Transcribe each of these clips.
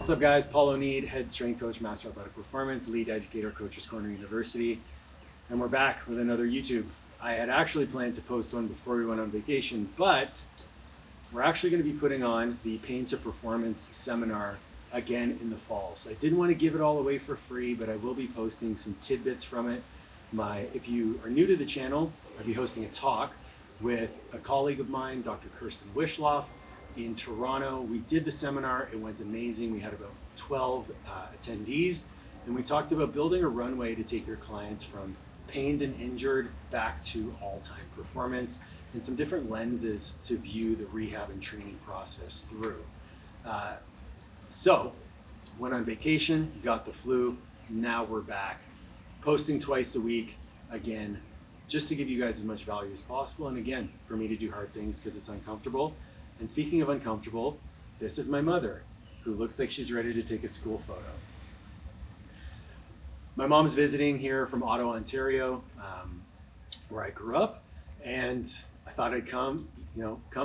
What's up, guys? Paul Oneid, head strength coach, master athletic performance, lead educator, Coaches Corner University. And we're back with another YouTube. I had actually planned to post one before we went on vacation, but we're actually going to be putting on the Pain to Performance seminar again in the fall. So I didn't want to give it all away for free, but I will be posting some tidbits from it. If you are new to the channel, I'll be hosting a talk with a colleague of mine, Dr. Kirsten Wishloff, in Toronto. We did the seminar, it went amazing. We had about 12 attendees, and we talked about building a runway to take your clients from pained and injured back to all-time performance, and some different lenses to view the rehab and training process through. So, went on vacation, got the flu, now we're back. Posting twice a week, again, just to give you guys as much value as possible, and again, for me to do hard things because it's uncomfortable. And speaking of uncomfortable, this is my mother, who looks like she's ready to take a school photo. My mom's visiting here from Ottawa, Ontario, where I grew up, and I thought I'd come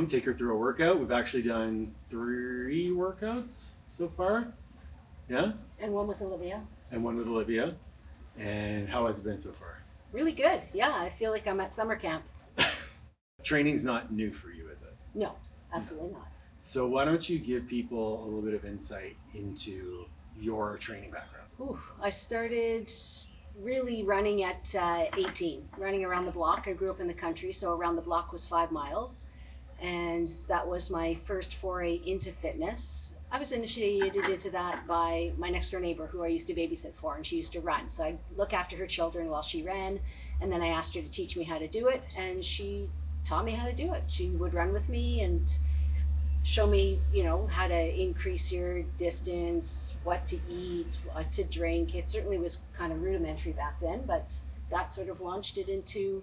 take her through a workout. We've actually done 3 workouts so far. Yeah? And one with Olivia. And how has it been so far? Really good. Yeah, I feel like I'm at summer camp. Training's not new for you, is it? No, absolutely not. So why don't you give people a little bit of insight into your training background? I started really running at 18, running around the block. I grew up in the country, so around the block was 5 miles. And that was my first foray into fitness. I was initiated into that by my next door neighbor who I used to babysit for, and she used to run. So I'd look after her children while she ran, and then I asked her to teach me how to do it, and she taught me how to do it. She would run with me and show me, how to increase your distance, what to eat, what to drink. It certainly was kind of rudimentary back then, but that sort of launched it into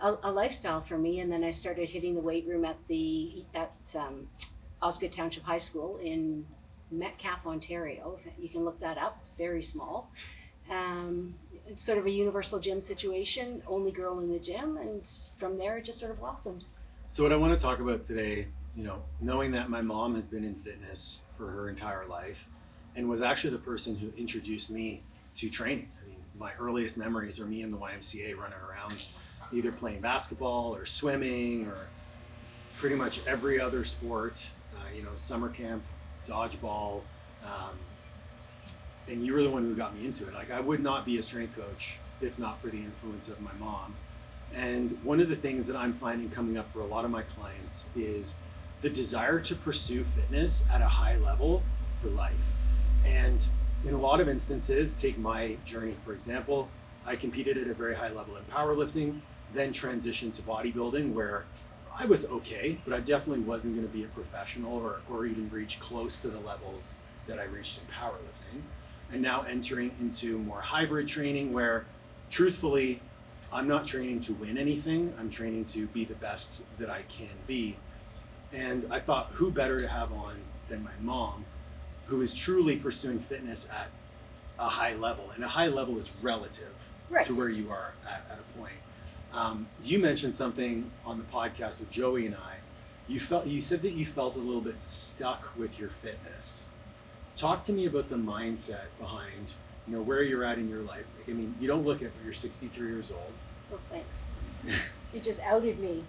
a lifestyle for me. And then I started hitting the weight room at Osgood Township High School in Metcalfe, Ontario. You can look that up. It's very small. It's sort of a universal gym situation, only girl in the gym, and from there it just sort of blossomed. So what I want to talk about today, knowing that my mom has been in fitness for her entire life and was actually the person who introduced me to training. I mean, my earliest memories are me in the YMCA running around, either playing basketball or swimming or pretty much every other sport, summer camp, dodgeball, and you were the one who got me into it. Like, I would not be a strength coach if not for the influence of my mom. And one of the things that I'm finding coming up for a lot of my clients is the desire to pursue fitness at a high level for life. And in a lot of instances, take my journey for example, I competed at a very high level in powerlifting, then transitioned to bodybuilding where I was okay, but I definitely wasn't going to be a professional or even reach close to the levels that I reached in powerlifting. And now entering into more hybrid training where truthfully, I'm not training to win anything, I'm training to be the best that I can be. And I thought, who better to have on than my mom, who is truly pursuing fitness at a high level. And a high level is relative to where you are at a point. You mentioned something on the podcast with Joey and I. You said that you felt a little bit stuck with your fitness. Talk to me about the mindset behind, where you're at in your life. Like, I mean, you don't look at you're 63 years old. Oh, thanks. You just outed me.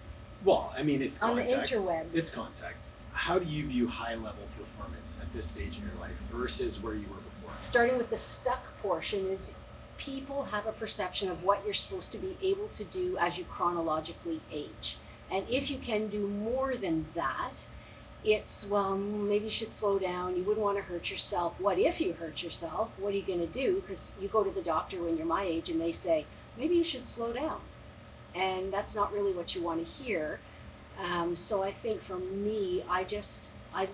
Well, I mean, it's context. On the interwebs. It's context. How do you view high-level performance at this stage in your life versus where you were before? Starting with the stuck portion is people have a perception of what you're supposed to be able to do as you chronologically age. And if you can do more than that, it's, well, maybe you should slow down. You wouldn't want to hurt yourself. What if you hurt yourself? What are you going to do? Because you go to the doctor when you're my age and they say, maybe you should slow down. And that's not really what you want to hear. So I think for me, I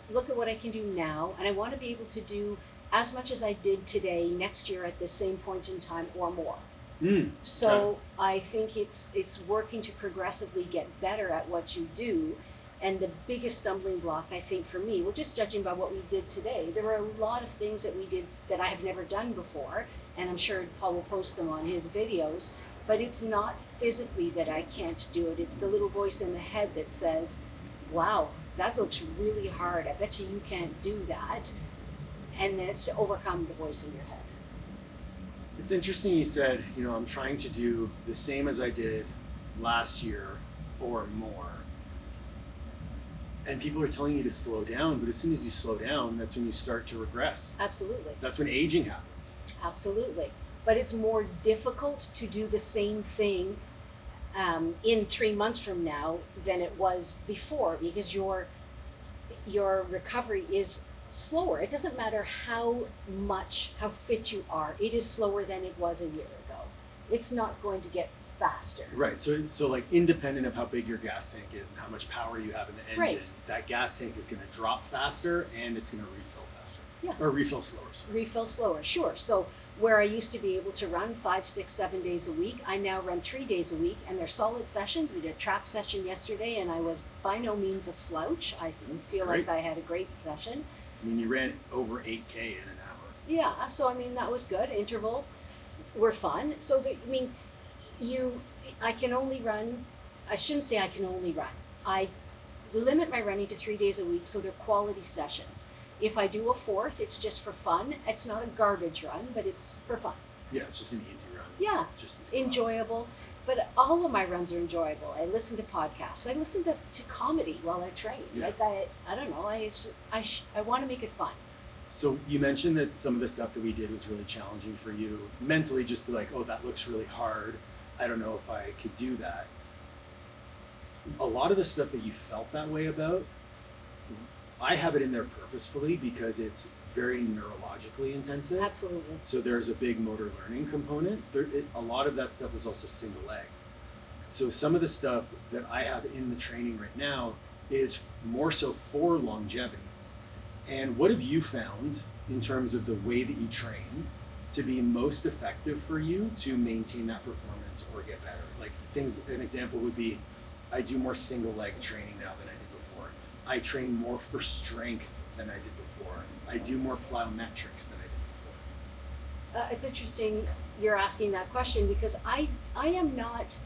look at what I can do now, and I want to be able to do as much as I did today next year at the same point in time or more. So I think it's working to progressively get better at what you do. And the biggest stumbling block, I think, for me, well, just judging by what we did today, there were a lot of things that we did that I have never done before, and I'm sure Paul will post them on his videos, but it's not physically that I can't do it. It's the little voice in the head that says, wow, that looks really hard. I bet you can't do that. and then it's to overcome the voice in your head. It's interesting you said, I'm trying to do the same as I did last year or more. And people are telling you to slow down, but as soon as you slow down, that's when you start to regress. Absolutely. That's when aging happens. Absolutely. But it's more difficult to do the same thing in 3 months from now than it was before, because your recovery is slower. It doesn't matter how fit you are, it is slower than it was a year ago. It's not going to get faster. Right. So like independent of how big your gas tank is and how much power you have in the engine, Right. that gas tank is going to drop faster and it's going to refill faster. Yeah. Or refill slower. Sorry. Refill slower, sure. So where I used to be able to run 5, 6, 7 days a week, I now run 3 days a week, and they're solid sessions. We did a track session yesterday, and I was by no means a slouch. I feel Great. like I had a great session. I mean, you ran over 8K in an hour. Yeah, so I mean, that was good. Intervals were fun. So I can only run, I shouldn't say I can only run. I limit my running to 3 days a week, so they're quality sessions. If I do a fourth, it's just for fun. It's not a garbage run, but it's for fun. Yeah, it's just an easy run. Yeah, Just to go out. enjoyable. But all of my runs are enjoyable. I listen to podcasts. I listen to comedy while I train. Yeah. Like I don't know. I want to make it fun. So you mentioned that some of the stuff that we did was really challenging for you mentally, just be like, oh, that looks really hard. I don't know if I could do that. A lot of the stuff that you felt that way about, I have it in there purposefully because it's very neurologically intensive. Absolutely. So there's a big motor learning component. A lot of that stuff is also single leg. So some of the stuff that I have in the training right now is more so for longevity. And what have you found in terms of the way that you train to be most effective for you to maintain that performance or get better? Like an example would be, I do more single leg training now than I did before. I train more for strength than I did before. I do more plyometrics than I did before. It's interesting you're asking that question, because I am not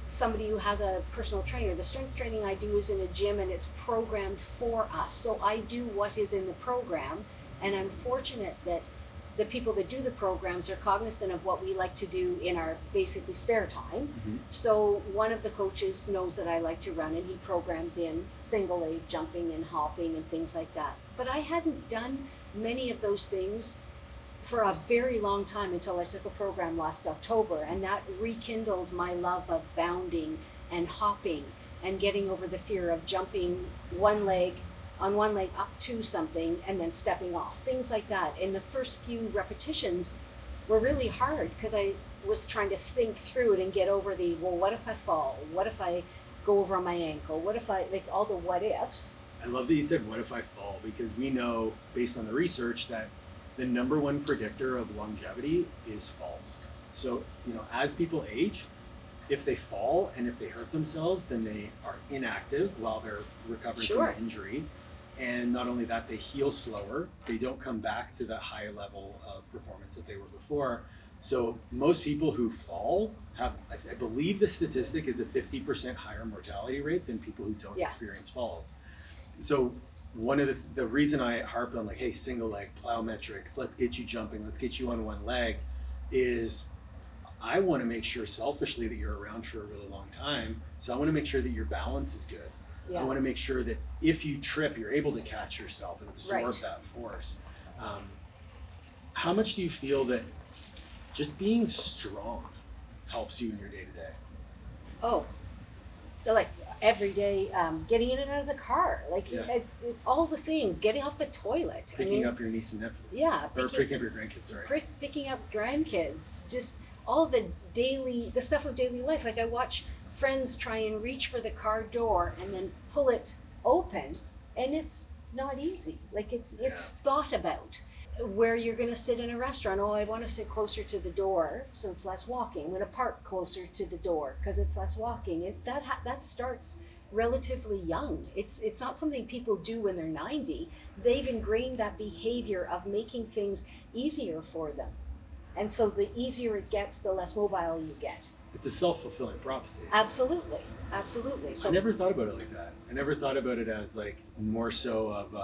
somebody who has a personal trainer. The strength training I do is in a gym, and it's programmed for us. So I do what is in the program, and I'm fortunate that the people that do the programs are cognizant of what we like to do in our basically spare time. Mm-hmm. So one of the coaches knows that I like to run, and he programs in single leg jumping and hopping and things like that. But I hadn't done many of those things for a very long time until I took a program last October, and that rekindled my love of bounding and hopping and getting over the fear of jumping one leg up to something and then stepping off, things like that. And the first few repetitions were really hard because I was trying to think through it and get over what if I fall? What if I go over on my ankle? What if all the what ifs. I love that you said, what if I fall? Because we know, based on the research, that the number one predictor of longevity is falls. So, as people age, if they fall and if they hurt themselves, then they are inactive while they're recovering Sure. from the injury. And not only that, they heal slower. They don't come back to that higher level of performance that they were before. So most people who fall have, I believe the statistic is a 50% higher mortality rate than people who don't Yeah. experience falls. So one of the reason I harp on hey, single leg, plyometrics, let's get you jumping, let's get you on one leg, is I want to make sure selfishly that you're around for a really long time. So I want to make sure that your balance is good. Yeah. I want to make sure that if you trip, you're able to catch yourself and absorb Right. that force. How much do you feel that just being strong helps you in your day to day? Oh, like every day, getting in and out of the car, Yeah. all the things, getting off the toilet. Picking up your niece and nephew. Yeah, Or picking up your grandkids, sorry. picking up grandkids, just all the stuff of daily life. Like I watch friends try and reach for the car door and then pull it open, and it's not easy. Like it's thought about. Where you're going to sit in a restaurant. Oh, I want to sit closer to the door, so it's less walking. I'm going to park closer to the door because it's less walking. That starts relatively young. It's not something people do when they're 90. They've ingrained that behavior of making things easier for them, and so the easier it gets, the less mobile you get. It's a self-fulfilling prophecy. Absolutely. So I never thought about it like that. I never thought about it as more so of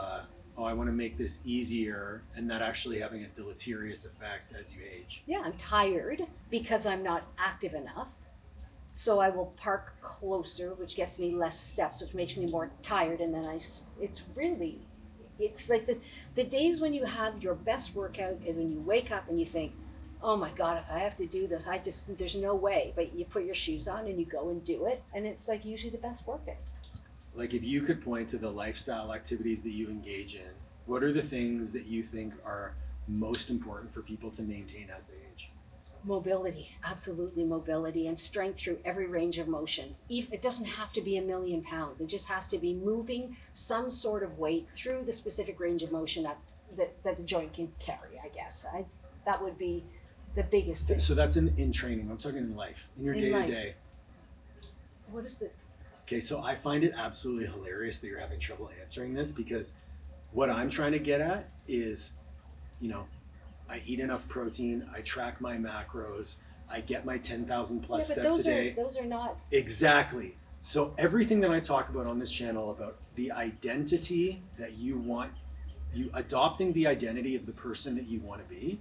oh, I want to make this easier, and that actually having a deleterious effect as you age. Yeah, I'm tired because I'm not active enough. So I will park closer, which gets me less steps, which makes me more tired. And then it's like this. The days when you have your best workout is when you wake up and you think, oh my God, if I have to do this, there's no way. But you put your shoes on and you go and do it. And it's like usually the best workout. Like if you could point to the lifestyle activities that you engage in, what are the things that you think are most important for people to maintain as they age? Mobility, absolutely mobility, and strength through every range of motions. It doesn't have to be 1,000,000 pounds. It just has to be moving some sort of weight through the specific range of motion that the joint can carry, I guess. That would be the biggest thing. So that's in training. I'm talking in life, in your day-to-day. What is the... Okay, so I find it absolutely hilarious that you're having trouble answering this, because what I'm trying to get at is, I eat enough protein, I track my macros, I get my 10,000 plus steps a day. Those are not... Exactly. So everything that I talk about on this channel about the identity that you want, you adopting the identity of the person that you want to be,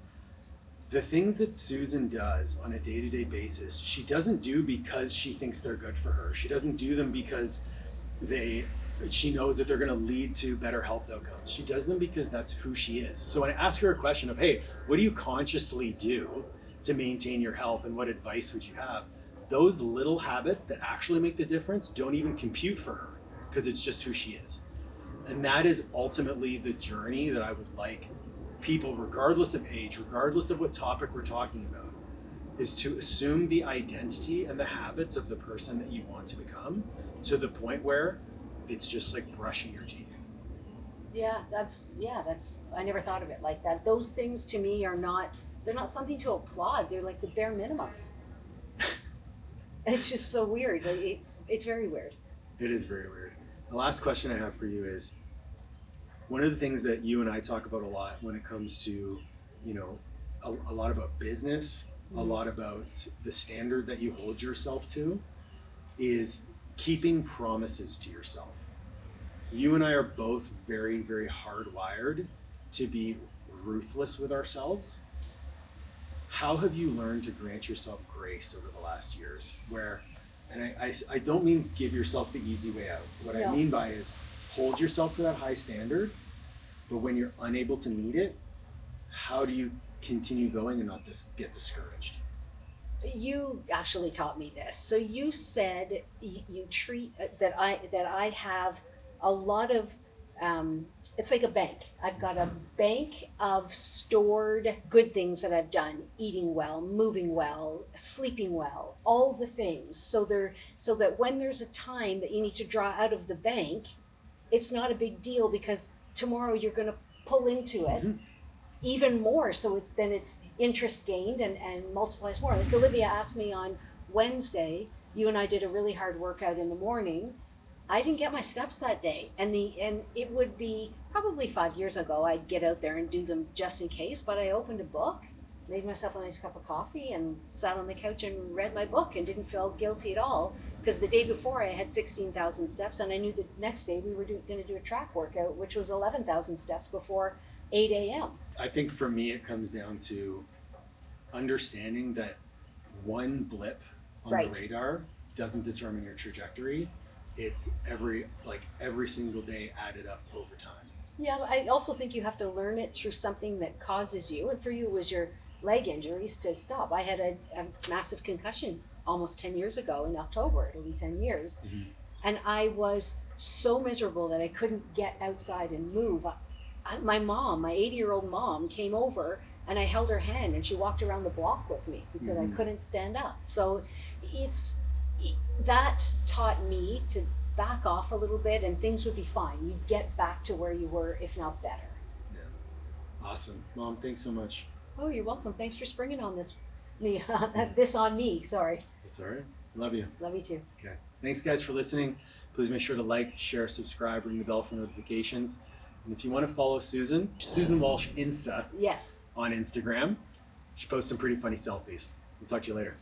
the things that Susan does on a day-to-day basis, she doesn't do because she thinks they're good for her. She doesn't do them because she knows that they're going to lead to better health outcomes. She does them because that's who she is. So when I ask her a question of, hey, what do you consciously do to maintain your health and what advice would you have? Those little habits that actually make the difference don't even compute for her because it's just who she is. And that is ultimately the journey that I would like people, regardless of age, regardless of what topic we're talking about, is to assume the identity and the habits of the person that you want to become to the point where it's just like brushing your teeth. That's I never thought of it like that. Those things to me they're not something to applaud. They're like the bare minimums. It's just so weird. It's very weird. It is very weird. The last question I have for you is, one of the things that you and I talk about a lot when it comes to, a lot about business, a lot about the standard that you hold yourself to, is keeping promises to yourself. You and I are both very, very hardwired to be ruthless with ourselves. How have you learned to grant yourself grace over the last years? And I don't mean give yourself the easy way out. What I mean by is hold yourself to that high standard, but when you're unable to meet it, how do you continue going and not get discouraged? You actually taught me this. So you said you treat that I have a lot of it's like a bank. I've got a bank of stored good things that I've done: eating well, moving well, sleeping well, all the things. So that when there's a time that you need to draw out of the bank, it's not a big deal because tomorrow you're going to pull into it even more. So then it's interest gained and multiplies more. Like Olivia asked me on Wednesday, you and I did a really hard workout in the morning. I didn't get my steps that day, and it would be probably 5 years ago I'd get out there and do them just in case, but I opened a book, made myself a nice cup of coffee, and sat on the couch and read my book and didn't feel guilty at all, because the day before I had 16,000 steps, and I knew the next day we were going to do a track workout, which was 11,000 steps before 8 a.m. I think for me it comes down to understanding that one blip on the radar doesn't determine your trajectory. It's every single day added up over time. Yeah, I also think you have to learn it through something that causes you, and for you it was your leg injuries, to stop. I had a massive concussion almost 10 years ago in October. It'll be 10 years. And I was so miserable that I couldn't get outside and move. My mom, my 80-year-old mom, came over and I held her hand and she walked around the block with me because I couldn't stand up. So that taught me to back off a little bit and things would be fine. You'd get back to where you were, if not better. Yeah. Awesome. Mom, thanks so much. Oh, you're welcome. Thanks for springing on this on me. Sorry. It's all right. Love you. Love you too. Okay. Thanks guys for listening. Please make sure to like, share, subscribe, ring the bell for notifications. And if you want to follow Susan Walsh Insta. Yes. On Instagram. She posts some pretty funny selfies. We'll talk to you later.